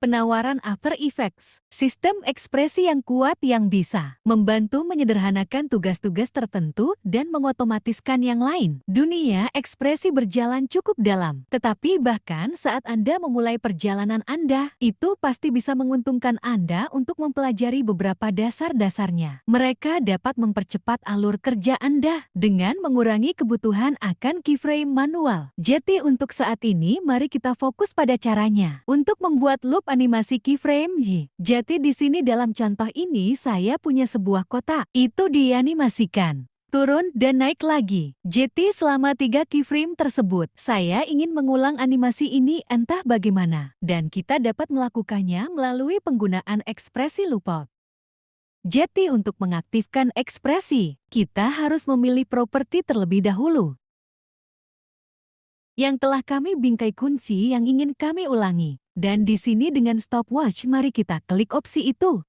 Penawaran After Effects, sistem ekspresi yang kuat yang bisa membantu menyederhanakan tugas-tugas tertentu dan mengotomatiskan yang lain. Dunia ekspresi berjalan cukup dalam, tetapi bahkan saat Anda memulai perjalanan Anda, itu pasti bisa menguntungkan Anda untuk mempelajari beberapa dasar-dasarnya. Mereka dapat mempercepat alur kerja Anda dengan mengurangi kebutuhan akan keyframe manual. Jadi untuk saat ini, mari kita fokus pada caranya untuk membuat loop animasi keyframe. Jadi di sini dalam contoh ini saya punya sebuah kotak. Itu dianimasikan. Turun dan naik lagi. Jadi selama 3 keyframe tersebut, saya ingin mengulang animasi ini entah bagaimana. Dan kita dapat melakukannya melalui penggunaan ekspresi loopout. Jadi untuk mengaktifkan ekspresi, kita harus memilih properti terlebih dahulu yang telah kami bingkai kunci yang ingin kami ulangi. Dan di sini dengan stopwatch, mari kita klik opsi itu.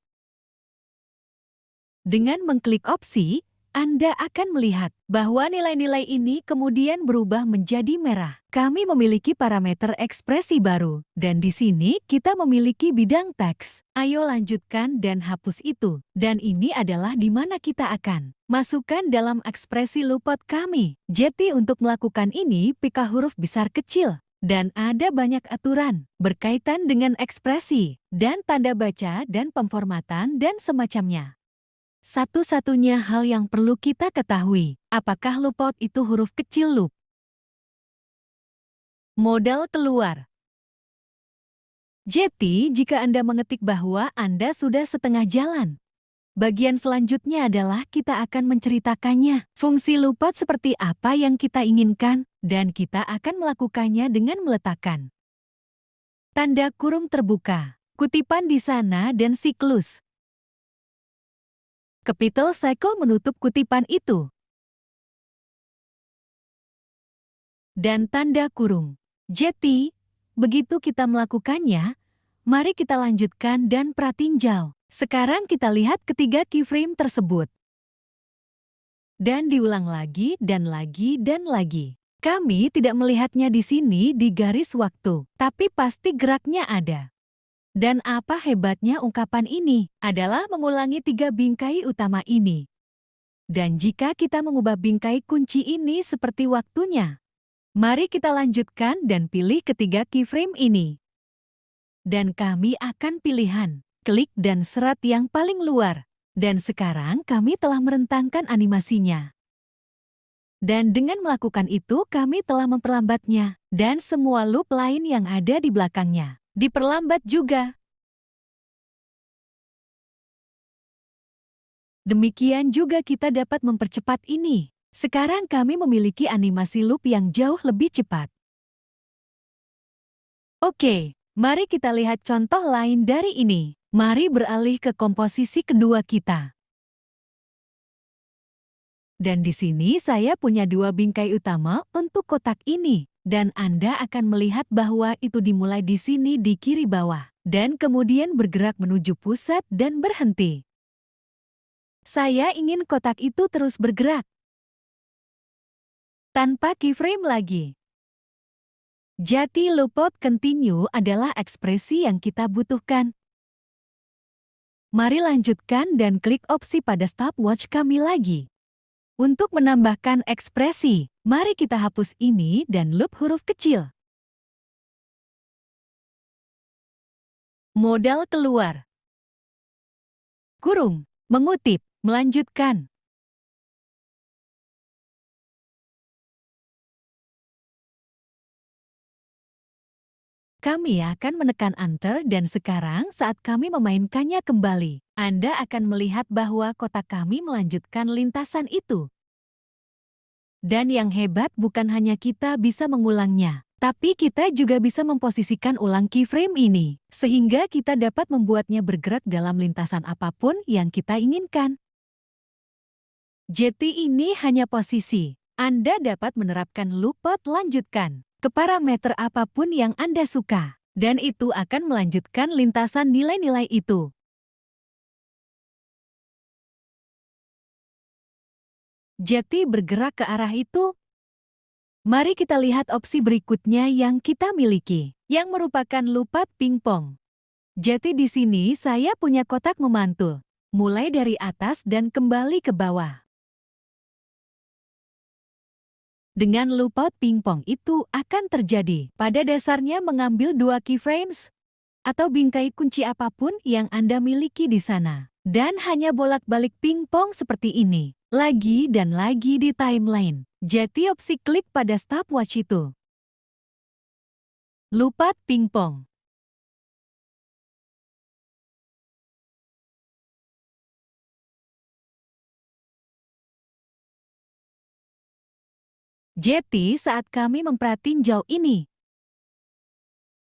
Dengan mengklik opsi, Anda akan melihat bahwa nilai-nilai ini kemudian berubah menjadi merah. Kami memiliki parameter ekspresi baru, dan di sini kita memiliki bidang teks. Ayo lanjutkan dan hapus itu. Dan ini adalah di mana kita akan masukkan dalam ekspresi loopout kami. Jadi untuk melakukan ini, pilih huruf besar kecil. Dan ada banyak aturan berkaitan dengan ekspresi, dan tanda baca, dan pemformatan, dan semacamnya. Satu-satunya hal yang perlu kita ketahui, apakah loopout itu huruf kecil loop. Modal keluar. Jadi, jika Anda mengetik bahwa Anda sudah setengah jalan, bagian selanjutnya adalah kita akan menceritakannya. Fungsi loopout seperti apa yang kita inginkan, dan kita akan melakukannya dengan meletakkan tanda kurung terbuka, kutipan di sana dan siklus. Capital cycle menutup kutipan itu. Dan tanda kurung. Jadi, begitu kita melakukannya, mari kita lanjutkan dan pratinjau. Sekarang kita lihat ketiga keyframe tersebut. Dan diulang lagi dan lagi dan lagi. Kami tidak melihatnya di sini di garis waktu, tapi pasti geraknya ada. Dan apa hebatnya ungkapan ini adalah mengulangi 3 bingkai utama ini. Dan jika kita mengubah bingkai kunci ini seperti waktunya, mari kita lanjutkan dan pilih ketiga keyframe ini. Dan kami akan pilihan, klik dan serat yang paling luar. Dan sekarang kami telah merentangkan animasinya. Dan dengan melakukan itu kami telah memperlambatnya, dan semua loop lain yang ada di belakangnya diperlambat juga. Demikian juga kita dapat mempercepat ini. Sekarang kami memiliki animasi loop yang jauh lebih cepat. Oke, mari kita lihat contoh lain dari ini. Mari beralih ke komposisi kedua kita. Dan di sini saya punya 2 bingkai utama untuk kotak ini. Dan Anda akan melihat bahwa itu dimulai di sini di kiri bawah. Dan kemudian bergerak menuju pusat dan berhenti. Saya ingin kotak itu terus bergerak tanpa keyframe lagi. Jadi loopout continue adalah ekspresi yang kita butuhkan. Mari lanjutkan dan klik opsi pada stopwatch kami lagi. Untuk menambahkan ekspresi, mari kita hapus ini dan loop huruf kecil. Modal keluar. Kurung, mengutip, melanjutkan. Kami akan menekan Enter dan sekarang saat kami memainkannya kembali, Anda akan melihat bahwa kotak kami melanjutkan lintasan itu. Dan yang hebat bukan hanya kita bisa mengulangnya, tapi kita juga bisa memposisikan ulang keyframe ini, sehingga kita dapat membuatnya bergerak dalam lintasan apapun yang kita inginkan. Jadi ini hanya posisi. Anda dapat menerapkan loopout lanjutkan ke parameter apapun yang Anda suka, dan itu akan melanjutkan lintasan nilai-nilai itu. Jadi bergerak ke arah itu. Mari kita lihat opsi berikutnya yang kita miliki, yang merupakan loopout pingpong. Jadi di sini saya punya kotak memantul, mulai dari atas dan kembali ke bawah. Dengan loopout pingpong itu akan terjadi. Pada dasarnya mengambil 2 keyframes atau bingkai kunci apapun yang Anda miliki di sana. Dan hanya bolak-balik pingpong seperti ini. Lagi dan lagi di timeline. Jadi opsi klik pada stopwatch itu. Loopout pingpong. Jadi saat kami memperhatinjau ini,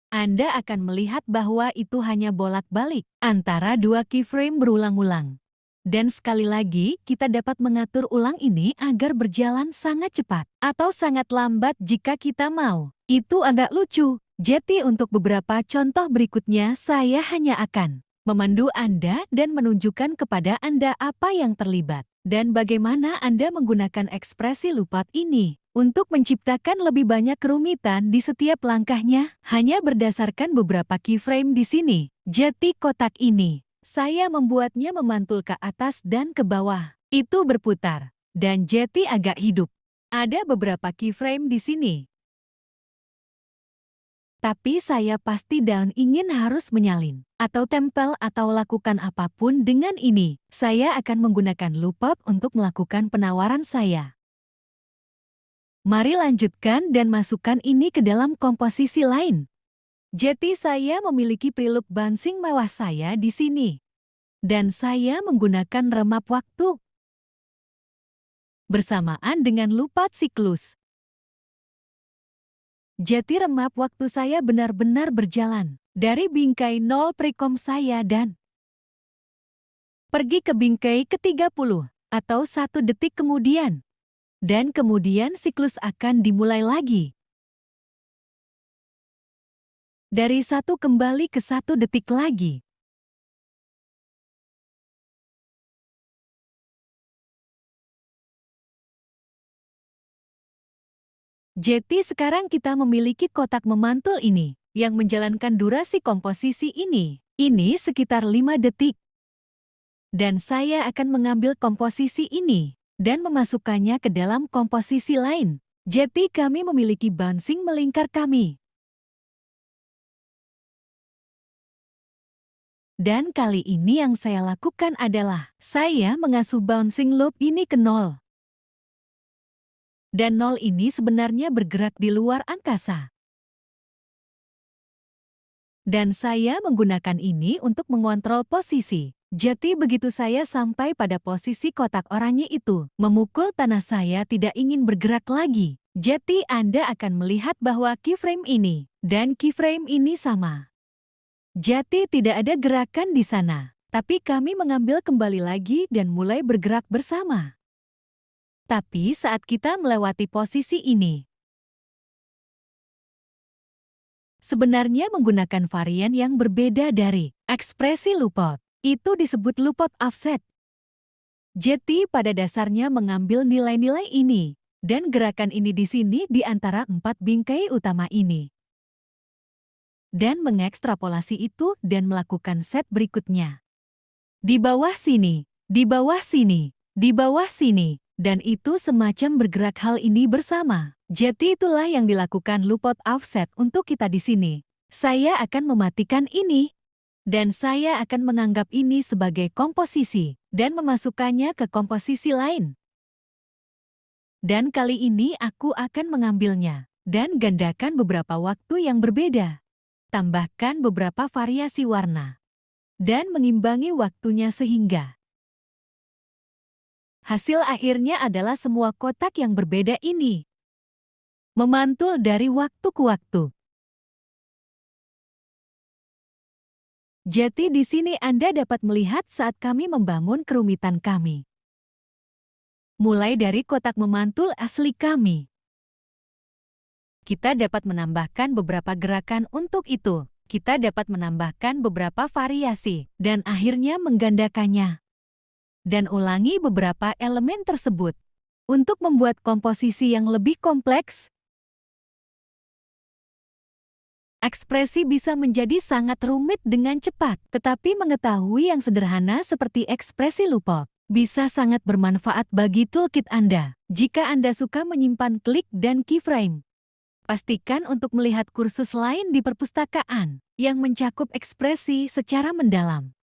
Anda akan melihat bahwa itu hanya bolak-balik antara 2 keyframe berulang-ulang. Dan sekali lagi, kita dapat mengatur ulang ini agar berjalan sangat cepat atau sangat lambat jika kita mau. Itu agak lucu. Jadi untuk beberapa contoh berikutnya, saya hanya akan memandu Anda dan menunjukkan kepada Anda apa yang terlibat dan bagaimana Anda menggunakan ekspresi loopout ini untuk menciptakan lebih banyak kerumitan di setiap langkahnya hanya berdasarkan beberapa keyframe di sini. Jadi kotak ini saya membuatnya memantul ke atas dan ke bawah. Itu berputar dan jadi agak hidup. Ada beberapa keyframe di sini. Tapi saya pasti dan ingin harus menyalin, atau tempel atau lakukan apapun dengan ini. Saya akan menggunakan loopout untuk melakukan penawaran saya. Mari lanjutkan dan masukkan ini ke dalam komposisi lain. Jadi saya memiliki preloop bouncing mewah saya di sini. Dan saya menggunakan remap waktu bersamaan dengan loopout siklus. Jadi remap waktu saya benar-benar berjalan dari bingkai 0 prekom saya dan pergi ke bingkai ke-30 atau 1 detik kemudian. Dan kemudian siklus akan dimulai lagi. Dari 1 kembali ke 1 detik lagi. Jadi sekarang kita memiliki kotak memantul ini, yang menjalankan durasi komposisi ini. Ini sekitar 5 detik. Dan saya akan mengambil komposisi ini, dan memasukkannya ke dalam komposisi lain. Jadi kami memiliki bouncing melingkar kami. Dan kali ini yang saya lakukan adalah, saya mengasuh bouncing loop ini ke 0. Dan 0 ini sebenarnya bergerak di luar angkasa. Dan saya menggunakan ini untuk mengontrol posisi. Jadi begitu saya sampai pada posisi kotak oranye itu, memukul tanah saya tidak ingin bergerak lagi. Jadi Anda akan melihat bahwa keyframe ini dan keyframe ini sama. Jadi tidak ada gerakan di sana. Tapi kami mengambil kembali lagi dan mulai bergerak bersama. Tapi saat kita melewati posisi ini, sebenarnya menggunakan varian yang berbeda dari ekspresi loopout. Itu disebut loopout offset. Jadi pada dasarnya mengambil nilai-nilai ini dan gerakan ini di sini di antara 4 bingkai utama ini. Dan mengekstrapolasi itu dan melakukan set berikutnya. Di bawah sini, di bawah sini, di bawah sini. Dan itu semacam bergerak hal ini bersama. Jadi itulah yang dilakukan loopout offset untuk kita di sini. Saya akan mematikan ini. Dan saya akan menganggap ini sebagai komposisi. Dan memasukkannya ke komposisi lain. Dan kali ini aku akan mengambilnya. Dan gandakan beberapa waktu yang berbeda. Tambahkan beberapa variasi warna. Dan mengimbangi waktunya sehingga hasil akhirnya adalah semua kotak yang berbeda ini memantul dari waktu ke waktu. Jadi di sini Anda dapat melihat saat kami membangun kerumitan kami. Mulai dari kotak memantul asli kami. Kita dapat menambahkan beberapa gerakan untuk itu. Kita dapat menambahkan beberapa variasi dan akhirnya menggandakannya. Dan ulangi beberapa elemen tersebut untuk membuat komposisi yang lebih kompleks. Ekspresi bisa menjadi sangat rumit dengan cepat, tetapi mengetahui yang sederhana seperti ekspresi Lookup bisa sangat bermanfaat bagi toolkit Anda. Jika Anda suka menyimpan klik dan keyframe, pastikan untuk melihat kursus lain di perpustakaan yang mencakup ekspresi secara mendalam.